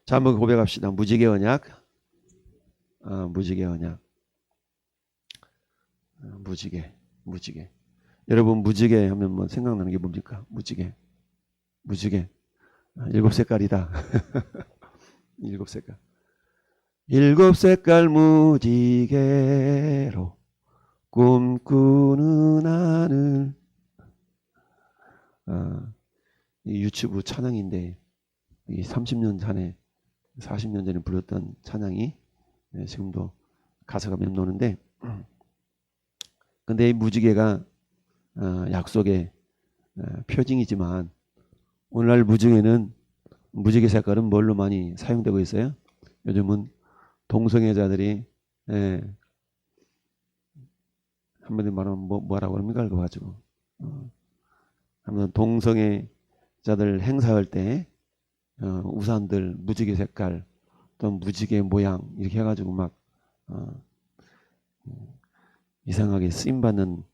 자, 한번 고백합시다. 무지개 언약. 무지개 언약. 무지개. 여러분, 무지개 하면 뭐 생각나는 게 뭡니까? 무지개. 일곱 색깔이다. 일곱 색깔. 일곱 색깔 무지개로 꿈꾸는 하늘. 이 유튜브 찬양인데, 이 30년 전에, 40년 전에 불렀던 찬양이 지금도 가사가 맴도는데, 근데 이 무지개가 약속의 표징이지만, 오늘날 무지개 색깔은 뭘로 많이 사용되고 있어요? 요즘은 동성애자들이 한마디로 말하면 뭐라고 합니까? 그거 가지고 한번 동성애자들 행사할 때 우산들 무지개 색깔 또 무지개 모양 이렇게 해가지고 막 이상하게 쓰임받는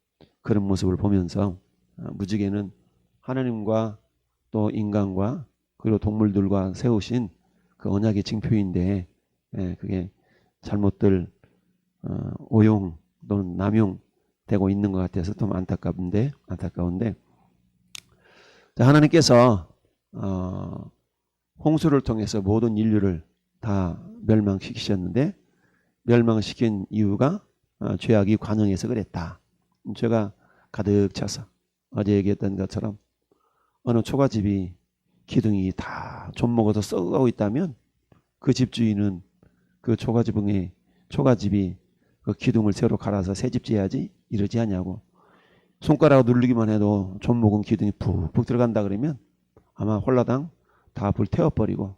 그런 모습을 보면서 무지개는 하나님과 또 인간과 그리고 동물들과 세우신 그 언약의 징표인데 그게 잘못들 오용 또는 남용되고 있는 것 같아서 좀 안타까운데 자, 하나님께서 홍수를 통해서 모든 인류를 다 멸망시키셨는데 멸망시킨 이유가 죄악이 관영해서 그랬다. 죄가 가득 차서 어제 얘기했던 것처럼 어느 초가집이 기둥이 다 좀 먹어서 썩어가고 있다면 그 집주인은 그 초가집이 그 기둥을 새로 갈아서 새 집 지어야지 이러지 않냐고. 손가락 누르기만 해도 좀 먹은 기둥이 푹푹 들어간다 그러면 아마 홀라당 다 불 태워버리고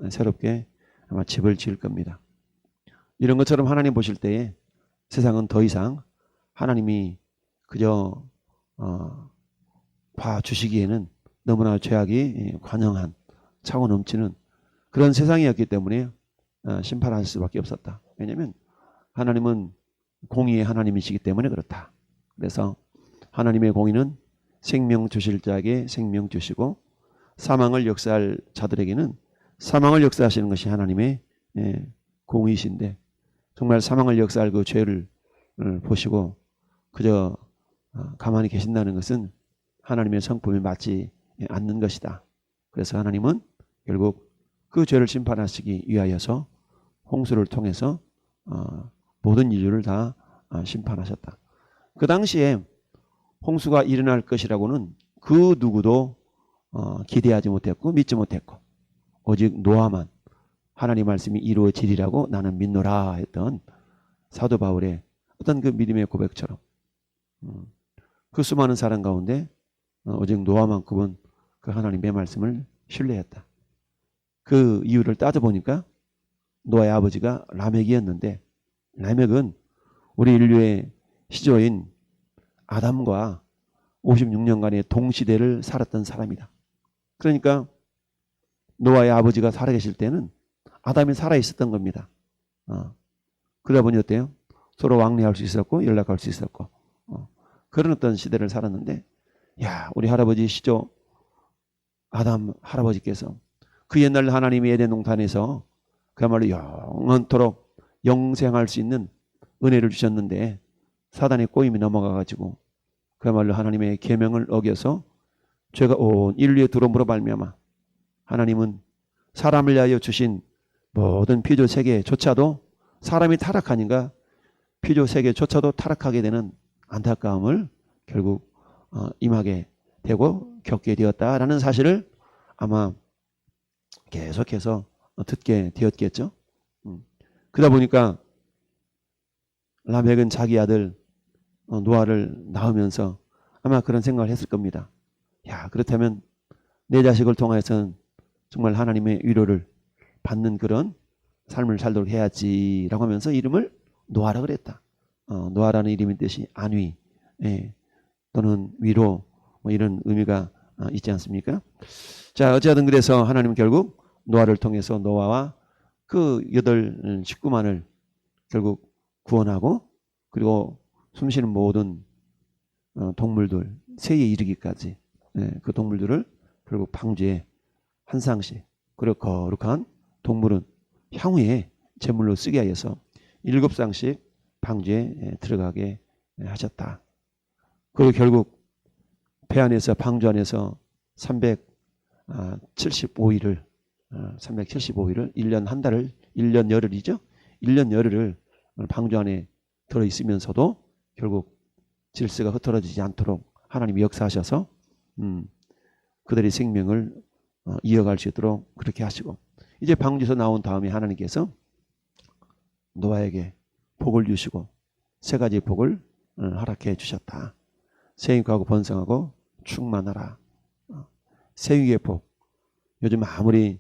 새롭게 아마 집을 지을 겁니다. 이런 것처럼 하나님 보실 때에 세상은 더 이상 하나님이 그저 봐주시기에는 너무나 죄악이 관영한 차고 넘치는 그런 세상이었기 때문에 심판하실 수밖에 없었다. 왜냐하면 하나님은 공의의 하나님이시기 때문에 그렇다. 그래서 하나님의 공의는 생명 주실 자에게 생명 주시고 사망을 역사할 자들에게는 사망을 역사하시는 것이 하나님의 공의이신데 정말 사망을 역사할 그 죄를 보시고 그저 가만히 계신다는 것은 하나님의 성품에 맞지 않는 것이다. 그래서 하나님은 결국 그 죄를 심판하시기 위하여서 홍수를 통해서 모든 인류를 다 심판하셨다. 그 당시에 홍수가 일어날 것이라고는 그 누구도 기대하지 못했고 믿지 못했고 오직 노아만 하나님 말씀이 이루어지리라고 나는 믿노라 했던 사도 바울의 어떤 그 믿음의 고백처럼 그 수많은 사람 가운데 오직 노아만큼은 그 하나님의 말씀을 신뢰했다. 그 이유를 따져보니까 노아의 아버지가 라멕이었는데 라멕은 우리 인류의 시조인 아담과 56년간의 동시대를 살았던 사람이다. 그러니까 노아의 아버지가 살아계실 때는 아담이 살아있었던 겁니다. 그러다 보니 어때요? 서로 왕래할 수 있었고 연락할 수 있었고 그런 어떤 시대를 살았는데 야, 우리 할아버지 시조 아담 할아버지께서 그 옛날 하나님의 에덴 동산에서 그야말로 영원토록 영생할 수 있는 은혜를 주셨는데 사단의 꼬임이 넘어가가지고 그야말로 하나님의 계명을 어겨서 죄가 온 인류에 들어옴으로 말미암아 하나님은 사람을 위하여 주신 모든 피조 세계조차도 사람이 타락하니까 피조 세계조차도 타락하게 되는 안타까움을 결국 임하게 되고 겪게 되었다라는 사실을 아마 계속해서 듣게 되었겠죠. 그러다 보니까 라멕은 자기 아들 노아를 낳으면서 아마 그런 생각을 했을 겁니다. 야, 그렇다면 내 자식을 통해서는 정말 하나님의 위로를 받는 그런 삶을 살도록 해야지라고 하면서 이름을 노아라 그랬다. 노아라는 이름의 뜻이 안위 또는 위로 뭐 이런 의미가 있지 않습니까? 자, 어찌하든 그래서 하나님은 결국 노아를 통해서 노아와 그 8 식구만을 결국 구원하고 그리고 숨쉬는 모든 동물들 새에 이르기까지 그 동물들을 결국 방주에 한 쌍씩 그리고 거룩한 동물은 향후에 제물로 쓰게 하여서 7쌍씩 방주에 들어가게 하셨다. 그리고 결국 배 안에서 방주 안에서 375일을 1년 한 달을 1년 열흘이죠. 1년 열흘을 방주 안에 들어 있으면서도 결국 질서가 흐트러지지 않도록 하나님이 역사하셔서 그들의 생명을 이어갈 수 있도록 그렇게 하시고, 이제 방주에서 나온 다음에 하나님께서 노아에게 복을 주시고 세 가지 복을 허락해 주셨다. 생육하고 번성하고 충만하라. 생육의 복. 요즘 아무리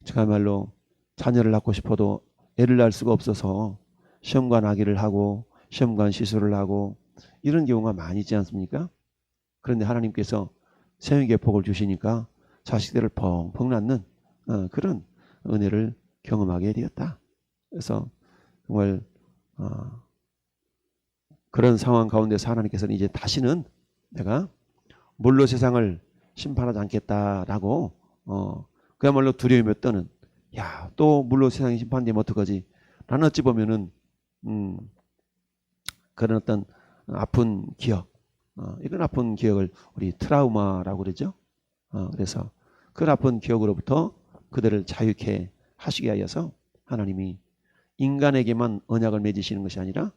정말로 자녀를 낳고 싶어도 애를 낳을 수가 없어서 시험관 아기를 하고 시험관 시술을 하고 이런 경우가 많이 있지 않습니까? 그런데 하나님께서 생육의 복을 주시니까 자식들을 펑펑 낳는 그런 은혜를 경험하게 되었다. 그래서 정말 그런 상황 가운데서 하나님께서는 이제 다시는 내가 물로 세상을 심판하지 않겠다라고 그야말로 두려움에 떠는, 야, 또 물로 세상이 심판되면 어떡하지? 라는 어찌 보면은 그런 어떤 아픈 기억, 이런 아픈 기억을 우리 트라우마라고 그러죠. 그래서 그 아픈 기억으로부터 그들을 자유케 하시게 하여서 하나님이 인간에게만 언약을 맺으시는 것이 아니라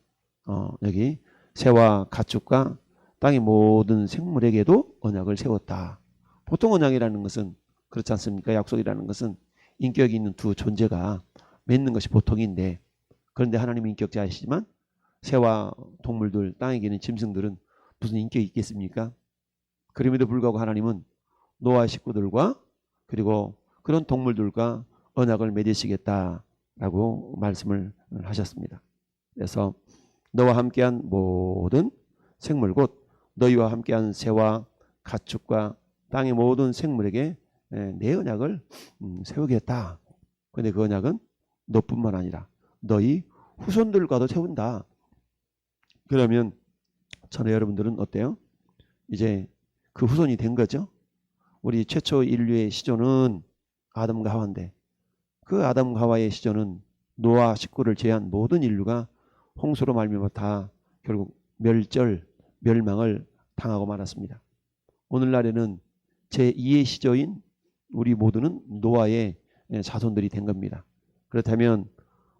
여기 새와 가축과 땅의 모든 생물에게도 언약을 세웠다. 보통 언약이라는 것은 그렇지 않습니까? 약속이라는 것은 인격이 있는 두 존재가 맺는 것이 보통인데, 그런데 하나님은 인격자이시지만 새와 동물들, 땅에 있는 짐승들은 무슨 인격이 있겠습니까? 그럼에도 불구하고 하나님은 노아 식구들과 그리고 그런 동물들과 언약을 맺으시겠다라고 말씀을 하셨습니다. 그래서 너와 함께한 모든 생물 곧 너희와 함께한 새와 가축과 땅의 모든 생물에게 내 언약을 세우겠다. 그런데 그 언약은 너뿐만 아니라 너희 후손들과도 세운다. 그러면 저는 여러분들은 어때요? 이제 그 후손이 된 거죠. 우리 최초 인류의 시조는 아담과 하와인데, 그 아담과 하와의 시조는 노아 식구를 제외한 모든 인류가 홍수로 말미암아 다 결국 멸망을 당하고 말았습니다. 오늘날에는 제2의 시조인 우리 모두는 노아의 자손들이 된 겁니다. 그렇다면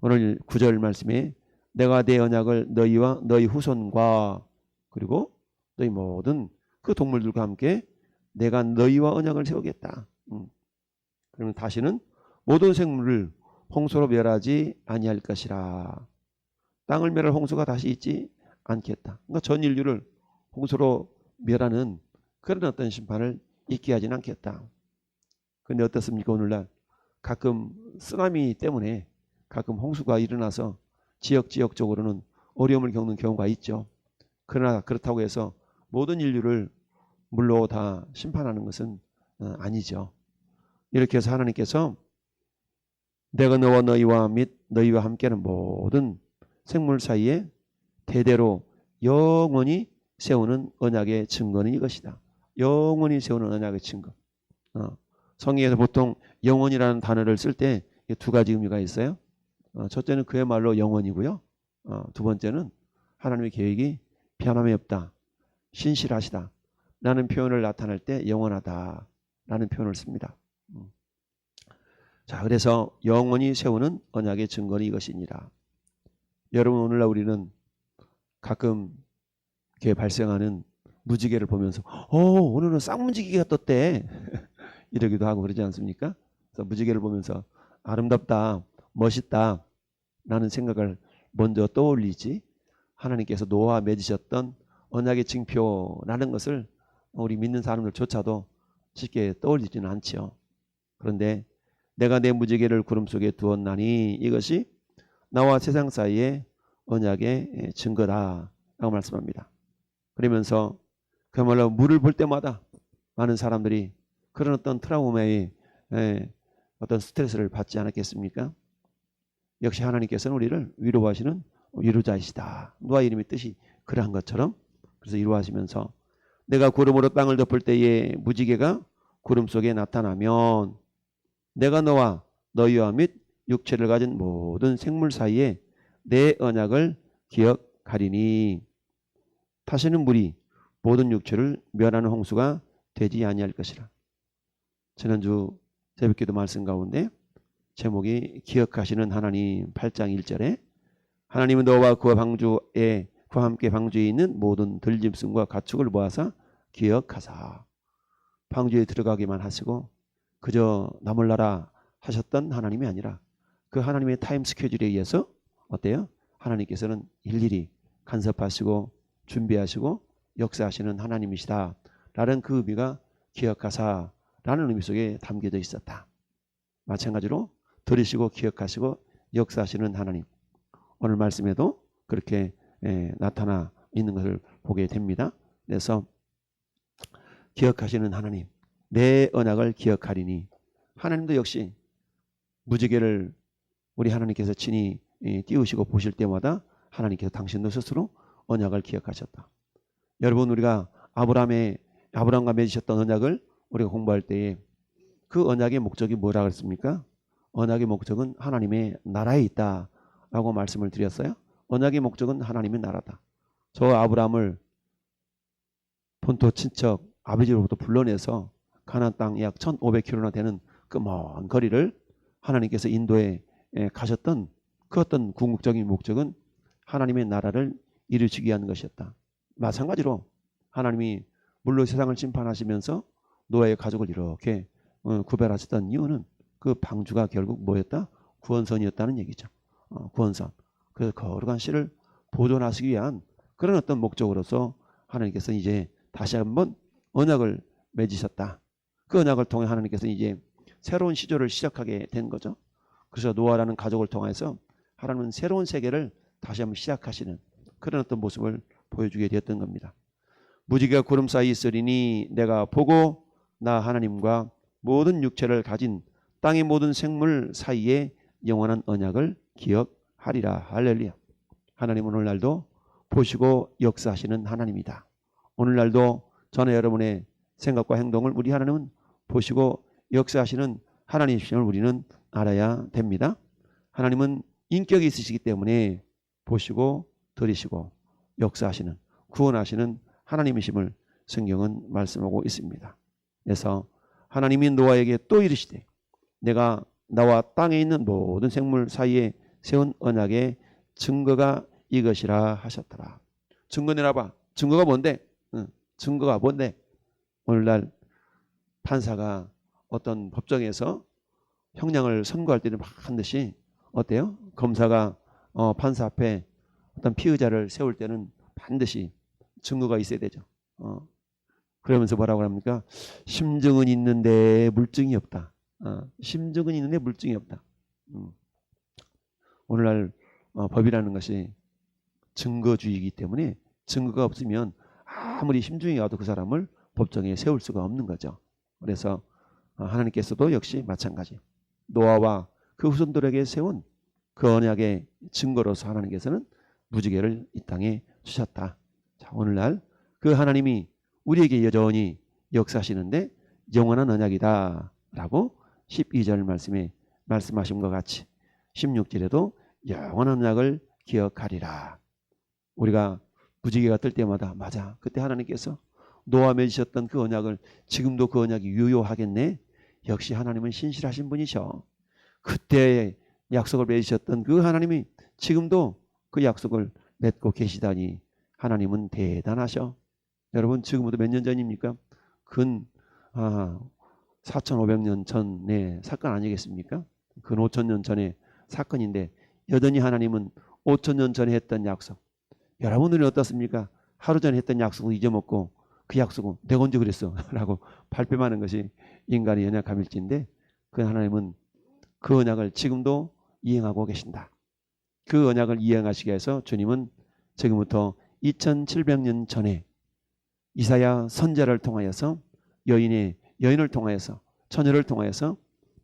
오늘 9절 말씀에 내가 내 언약을 너희와 너희 후손과 그리고 너희 모든 그 동물들과 함께 내가 너희와 언약을 세우겠다. 그러면 다시는 모든 생물을 홍수로 멸하지 아니할 것이라. 땅을 멸할 홍수가 다시 있지 않겠다. 그러니까 전 인류를 홍수로 멸하는 그런 어떤 심판을 있게 하지는 않겠다. 그런데 어떻습니까? 오늘날 가끔 쓰나미 때문에 가끔 홍수가 일어나서 지역적으로는 어려움을 겪는 경우가 있죠. 그러나 그렇다고 해서 모든 인류를 물로 다 심판하는 것은 아니죠. 이렇게 해서 하나님께서 내가 너와 너희와 및 너희와 함께하는 모든 생물 사이에 대대로 영원히 세우는 언약의 증거는 이것이다. 영원히 세우는 언약의 증거. 성경에서 보통 영원이라는 단어를 쓸 때 두 가지 의미가 있어요. 첫째는 그야말로 영원이고요. 두 번째는 하나님의 계획이 변함이 없다. 신실하시다. 라는 표현을 나타낼 때 영원하다. 라는 표현을 씁니다. 자, 그래서 영원히 세우는 언약의 증거는 이것이니라. 여러분, 오늘날 우리는 가끔 이렇게 발생하는 무지개를 보면서 오늘은 쌍무지개가 떴대 이러기도 하고 그러지 않습니까? 그래서 무지개를 보면서 아름답다, 멋있다 라는 생각을 먼저 떠올리지, 하나님께서 노아와 맺으셨던 언약의 징표라는 것을 우리 믿는 사람들조차도 쉽게 떠올리지는 않죠. 그런데 내가 내 무지개를 구름 속에 두었나니 이것이 나와 세상 사이의 언약의 증거다 라고 말씀합니다. 그러면서 그야말로 물을 볼 때마다 많은 사람들이 그런 어떤 트라우마의 어떤 스트레스를 받지 않았겠습니까? 역시 하나님께서는 우리를 위로하시는 위로자이시다. 노아 이름의 뜻이 그러한 것처럼 그래서 위로하시면서 내가 구름으로 땅을 덮을 때에 무지개가 구름 속에 나타나면 내가 너와 너희와 및 육체를 가진 모든 생물 사이에 내 언약을 기억하리니 다시는 물이 모든 육체를 멸하는 홍수가 되지 아니할 것이라. 지난주 새벽기도 말씀 가운데 제목이 기억하시는 하나님 8장 1절에 하나님은 너와 그와 방주에 그와 함께 방주에 있는 모든 들짐승과 가축을 모아서 기억하사. 방주에 들어가기만 하시고 그저 나몰라라 하셨던 하나님이 아니라 그 하나님의 타임 스케줄에 의해서 어때요? 하나님께서는 일일이 간섭하시고 준비하시고 역사하시는 하나님이시다 라는 그 의미가 기억하사라는 의미 속에 담겨져 있었다. 마찬가지로 들으시고 기억하시고 역사하시는 하나님, 오늘 말씀에도 그렇게 나타나 있는 것을 보게 됩니다. 그래서 기억하시는 하나님, 내 언약을 기억하리니, 하나님도 역시 무지개를 우리 하나님께서 친히 띄우시고 보실 때마다 하나님께서 당신도 스스로 언약을 기억하셨다. 여러분, 우리가 아브라함과 맺으셨던 언약을 우리가 공부할 때에 그 언약의 목적이 뭐라고 했습니까? 언약의 목적은 하나님의 나라에 있다라고 말씀을 드렸어요. 언약의 목적은 하나님의 나라다. 저 아브라함을 본토 친척 아버지로부터 불러내서 가나안 땅 약 1500km나 되는 그 먼 거리를 하나님께서 인도에 가셨던 그 어떤 궁극적인 목적은 하나님의 나라를 이루시기 위한 것이었다. 마찬가지로 하나님이 물로 세상을 심판하시면서 노아의 가족을 이렇게 구별하셨던 이유는 그 방주가 결국 뭐였다? 구원선이었다는 얘기죠. 구원선. 그래서 거룩한 씨를 보존하시기 위한 그런 어떤 목적으로서 하나님께서 이제 다시 한번 언약을 맺으셨다. 그 언약을 통해 하나님께서 이제 새로운 시조를 시작하게 된 거죠. 그래서 노아라는 가족을 통해서 하나님은 새로운 세계를 다시 한번 시작하시는 그런 어떤 모습을 보여주게 되었던 겁니다. 무지개가 구름 사이에 있으리니 내가 보고 나 하나님과 모든 육체를 가진 땅의 모든 생물 사이에 영원한 언약을 기억하리라. 할렐루야. 하나님은 오늘날도 보시고 역사하시는 하나님이다. 오늘날도 저는 여러분의 생각과 행동을 우리 하나님은 보시고 역사하시는 하나님이심을 우리는 알아야 됩니다. 하나님은 인격이 있으시기 때문에 보시고 들으시고 역사하시는 구원하시는 하나님이심을 성경은 말씀하고 있습니다. 그래서 하나님이 노아에게 또 이르시되 내가 나와 땅에 있는 모든 생물 사이에 세운 언약의 증거가 이것이라 하셨더라. 증거 내놔봐. 증거가 뭔데? 증거가 뭔데? 오늘날 판사가 어떤 법정에서 형량을 선고할 때는 반드시 어때요? 검사가 판사 앞에 어떤 피의자를 세울 때는 반드시 증거가 있어야 되죠. 그러면서 뭐라고 합니까? 심증은 있는데 물증이 없다. 심증은 있는데 물증이 없다. 오늘날 법이라는 것이 증거주의이기 때문에 증거가 없으면 아무리 심증이 와도 그 사람을 법정에 세울 수가 없는 거죠. 그래서 하나님께서도 역시 마찬가지. 노아와 그 후손들에게 세운 그 언약의 증거로서 하나님께서는 무지개를 이 땅에 주셨다. 자, 오늘날 그 하나님이 우리에게 여전히 역사하시는데 영원한 언약이다 라고 12절 말씀에 말씀하신 것 같이 16절에도 영원한 언약을 기억하리라. 우리가 무지개가 뜰 때마다 맞아, 그때 하나님께서 노아 맺으셨던 그 언약을 지금도 그 언약이 유효하겠네. 역시 하나님은 신실하신 분이셔. 그때 약속을 맺으셨던 그 하나님이 지금도 그 약속을 맺고 계시다니 하나님은 대단하셔. 여러분, 지금부터 몇 년 전입니까? 근 4,500년 전의 사건 아니겠습니까? 근 5,000년 전의 사건인데 여전히 하나님은 5,000년 전에 했던 약속, 여러분들은 어떻습니까? 하루 전에 했던 약속을 잊어먹고 그 약속은 내가 언제 그랬어 라고 발뺌하는 것이 인간의 연약함일진데 그 하나님은 그 언약을 지금도 이행하고 계신다. 그 언약을 이행하시기 위해서 주님은 지금부터 2700년 전에 이사야 선지자를 통하여서 여인을 통하여서 처녀를 통하여서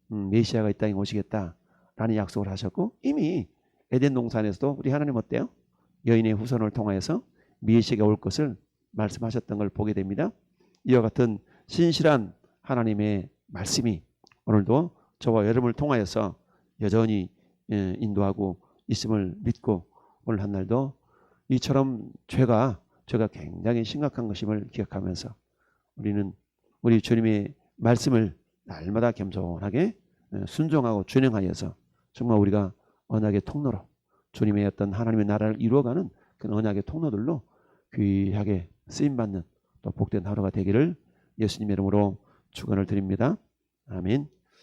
메시아가 이 땅에 오시겠다라는 약속을 하셨고, 이미 에덴 동산에서도 우리 하나님 어때요? 여인의 후손을 통하여서 메시아가 올 것을 말씀하셨던 걸 보게 됩니다. 이와 같은 신실한 하나님의 말씀이 오늘도 저와 여러분을 통하여서 여전히 인도하고 있음을 믿고 오늘 한 날도 이처럼 죄가 굉장히 심각한 것임을 기억하면서 우리는 우리 주님의 말씀을 날마다 겸손하게 순종하고 준행하여서 정말 우리가 언약의 통로로 주님의 어떤 하나님의 나라를 이루어가는 그 언약의 통로들로 귀하게 쓰임받는 또 복된 하루가 되기를 예수님의 이름으로 축원을 드립니다. 아멘.